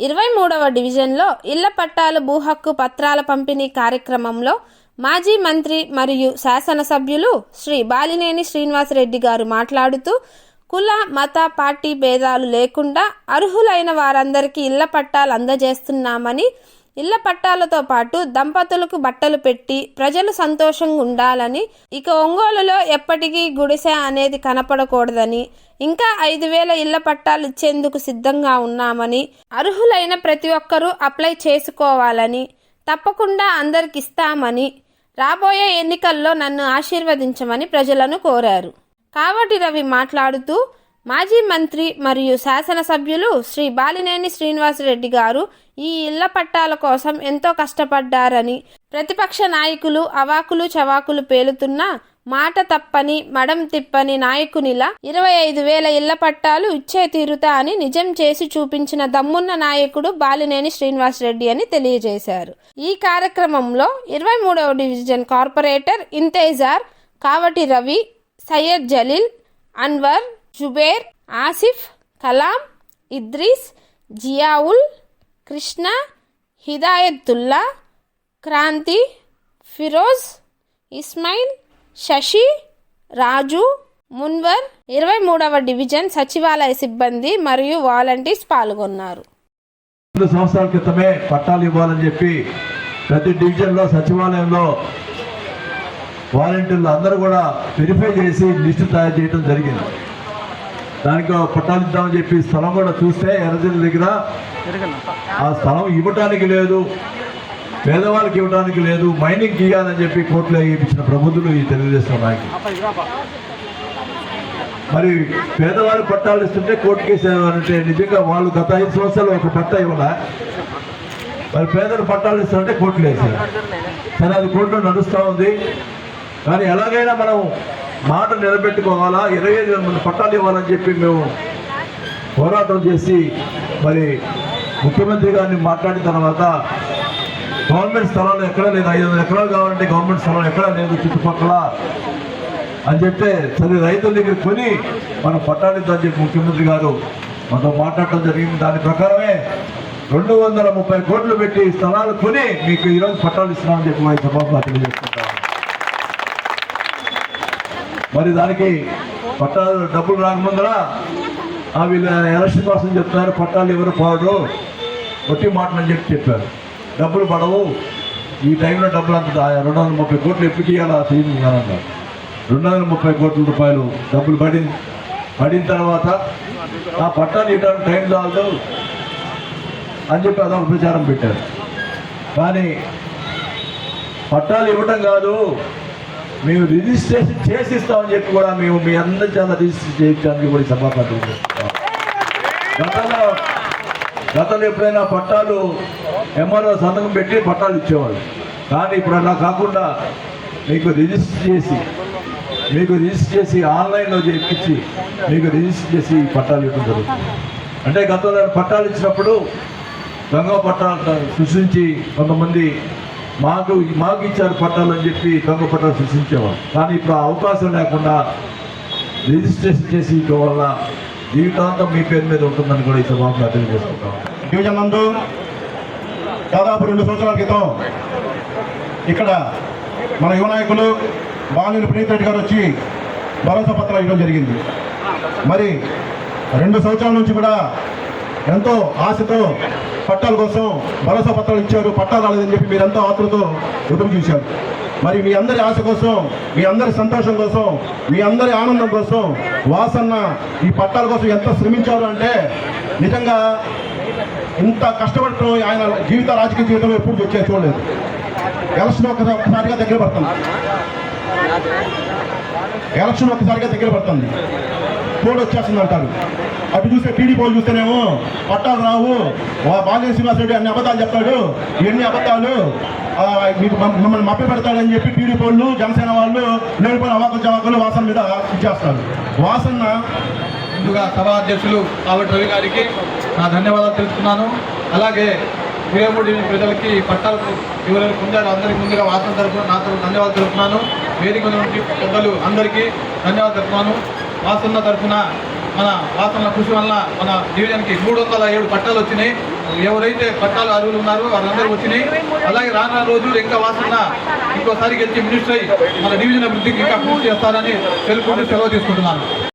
23వ డివిజన్లో ఇళ్ల పట్టాలు భూ హక్కు పత్రాల పంపిణీ కార్యక్రమంలో మాజీ మంత్రి మరియు శాసనసభ్యులు శ్రీ బాలినేని శ్రీనివాసరెడ్డి గారు మాట్లాడుతూ కుల మత పార్టీ భేదాలు లేకుండా అర్హులైన వారందరికీ ఇళ్ల పట్టాలు అందజేస్తున్నామని, ఇళ్ల పట్టాలతో పాటు దంపతులకు బట్టలు పెట్టి ప్రజలు సంతోషంగా ఉండాలని, ఇక ఒంగోలులో ఎప్పటికీ గుడిసె అనేది కనపడకూడదని, ఇంకా 5,000 ఇళ్ల పట్టాలు ఇచ్చేందుకు సిద్ధంగా ఉన్నామని, అర్హులైన ప్రతి ఒక్కరూ అప్లై చేసుకోవాలని, తప్పకుండా అందరికి ఇస్తామని, రాబోయే ఎన్నికల్లో నన్ను ఆశీర్వదించమని ప్రజలను కోరారు. కావటి రవి మాట్లాడుతూ మాజీ మంత్రి మరియు శాసనసభ్యులు శ్రీ బాలినేని శ్రీనివాసరెడ్డి గారు ఈ ఇళ్ల పట్టాల కోసం ఎంతో కష్టపడ్డారని, ప్రతిపక్ష నాయకులు అవాకులు చవాకులు పేలుతున్నా మాట తప్పని మడం తిప్పని నాయకునిలా 25,000 ఇళ్ల పట్టాలు ఇచ్చే తీరుతా అని నిజం చేసి చూపించిన దమ్మున్న నాయకుడు బాలినేని శ్రీనివాసరెడ్డి అని తెలియజేశారు. ఈ కార్యక్రమంలో 23వ డివిజన్ కార్పొరేటర్ ఇంతేజార్, కావటి రవి, సయ్యద్ జలీల్, అన్వర్, జుబేర్, ఆసిఫ్, కలాం, ఇద్రీస్, జియావుల్, కృష్ణ, హిదాయతుల్లా, క్రాంతి, ఫిరోజ్, ఇస్మాయిల్, శశి, రాజు, మున్వర్, 23వ డివిజన్ సచివాలయ సిబ్బంది మరియు వాలంటీర్స్ పాల్గొన్నారు. 2 సంవత్సరాల క్రితమే పట్టాలు ఇవ్వాలని చెప్పి ప్రతి డివిజన్లో సచివాలయంలో వాలంటీర్లు అందరూ కూడా వెరిఫై చేసి లిస్టు తయారు చేయడం జరిగింది. దానికి పట్టాలు ఇద్దామని చెప్పి స్థలం కూడా చూస్తే ఎర్రజల్లి దగ్గర ఆ స్థలం ఇవ్వటానికి లేదు, పేదవాళ్ళకి ఇవ్వడానికి లేదు, మైనింగ్ ఇవ్వాలని చెప్పి కోర్టులో ఇప్పించిన ప్రబుద్ధులు ఈ తెలుగుదేశం నాయకులు. మరి పేదవాళ్ళు పట్టాలు ఇస్తుంటే కోర్టు కేసు అంటే నిజంగా వాళ్ళు గత 5 సంవత్సరాలు ఒక పట్టా ఇవ్వాలా, మరి పేదలు పట్టాలు ఇస్తుంటే కోర్టులు వేసారు. సరే, అది కోర్టులో నడుస్తూ ఉంది. కానీ ఎలాగైనా మనం మాట నిలబెట్టుకోవాలా, 25,000 మంది పట్టాలు ఇవ్వాలని చెప్పి మేము పోరాటం చేసి మరి ముఖ్యమంత్రి గారిని మాట్లాడిన తర్వాత గవర్నమెంట్ స్థలాలు ఎక్కడా లేదు, 500 ఎకరాలు కావాలంటే గవర్నమెంట్ స్థలం ఎక్కడా లేదు చుట్టుపక్కల అని చెప్తే, సరే రైతుల దగ్గర కొని మనం పట్టాలు ఇద్దామని చెప్పి ముఖ్యమంత్రి గారు మనతో మాట్లాడటం జరిగింది. దాని ప్రకారమే 230 కోట్లు పెట్టి స్థలాలు కొని మీకు ఈరోజు పట్టాలు ఇస్తున్నామని చెప్పి మా సభలో తెలియజేసుకుంటాం. మరి దానికి పట్టాలు డబ్బులు రాకముందర వీళ్ళు ఎలక్షన్ కోసం చెప్తున్నారు, పట్టాలు ఎవరు పోవడం ఒట్టి మాటలని చెప్పారు. డబ్బులు పడవు, ఈ టైంలో డబ్బులు అంత 230 కోట్లు ఎప్పుడు ఇవ్వాలా అన్నారు. 230 కోట్ల రూపాయలు డబ్బులు పడిన తర్వాత ఆ పట్టాలు ఇవ్వడానికి టైం చాలదు అని చెప్పి అదొక ప్రచారం పెట్టారు. కానీ పట్టాలు ఇవ్వటం కాదు, మేము రిజిస్ట్రేషన్ చేసి ఇస్తామని చెప్పి కూడా మేము మీ అందరి చేత రిజిస్టర్ చేయించడానికి కూడా సభాపతి చేస్తాం. గతంలో ఎప్పుడైనా పట్టాలు ఎంఆర్ఓ సంతకం పెట్టి పట్టాలు ఇచ్చేవాళ్ళు, కానీ ఇప్పుడు అలా కాకుండా మీకు రిజిస్టర్ చేసి ఆన్లైన్లో చేయించి మీకు రిజిస్టర్ చేసి పట్టాలు ఇవ్వడం జరుగుతుంది. అంటే గతంలో పట్టాలు ఇచ్చినప్పుడు దొంగ పట్టాలు సృష్టించి కొంతమంది మాకు ఇచ్చారు పట్టాలు అని చెప్పి దొంగ పట్టాలు సృష్టించేవారు. కానీ ఇప్పుడు ఆ అవకాశం లేకుండా రిజిస్ట్రేషన్ చేసి ఇవ్వడం వల్ల జీవితాంతం మీ పేరు మీద ఉంటుందని కూడా ఈ సభలో తెలియజేసుకుంటాం. డివిజన్ నందు దాదాపు 2 సంవత్సరాల క్రితం ఇక్కడ మన యువ నాయకులు బాలినేని ప్రీత్ రెడ్డి గారు వచ్చి భరోసా పత్రాలు ఇవ్వడం జరిగింది. మరి 2 సంవత్సరాల నుంచి కూడా ఎంతో ఆశతో పట్టాల కోసం భరోసా పత్రాలు ఇచ్చారు. పట్టాలు రాలేదని చెప్పి మీరంతా ఆతృతో ఎదురు చూశారు. మరి మీ అందరి ఆశ కోసం, మీ అందరి సంతోషం కోసం, మీ అందరి ఆనందం కోసం వాసన్న ఈ పట్టాల కోసం ఎంత శ్రమించారు అంటే నిజంగా ఇంత కష్టపడటం ఆయన రాజకీయ జీవితంలో ఎప్పుడు చూడలేదు. ఎలక్షన్ ఒక్కసారిగా దగ్గర పడుతుంది, కోడ్ వచ్చేస్తుంది అంటారు. అటు చూస్తే టీడీ పోలు చూస్తేనేమో పట్టాలు రావు, బాలినేని శ్రీనివాసరెడ్డి అన్ని అబద్ధాలు చెప్తాడు, ఎన్ని అబద్ధాలు మీకు మిమ్మల్ని మప్పి పెడతాడని చెప్పి టీడీ పోళ్ళు జనసేన వాళ్ళు లేనిపోయిన అవాకులు చవాకులు వాసన మీద ఇచ్చేస్తారు. వాసన్న ముందుగా సభా అధ్యక్షులు కావటి రవి గారికి నా ధన్యవాదాలు తెలుపుతున్నాను. అలాగే 23 ప్రజలకి పట్టాలు ఎవరైనా పొందారో అందరికీ ముందుగా వాసన తరఫున నా తరఫున ధన్యవాదాలు తెలుపుతున్నాను. వేదిక నుండి పెద్దలు అందరికీ ధన్యవాదాలు తెలుపుతున్నాను. వాసన్న తరఫున మన వాసన కృషి వల్ల మన డివిజన్కి 307 పట్టాలు వచ్చినాయి. ఎవరైతే పట్టాలు అర్హులు ఉన్నారో వాళ్ళందరూ వచ్చినాయి. అలాగే రానున్న రోజులు ఇంకా వాసన ఇంకోసారి గెలిచి మినిస్టర్ అయ్యి మన డివిజన్ అభివృద్ధికి ఇంకా కృషి చేస్తారని తెలుపుకుంటూ సెలవు తీసుకుంటున్నాను.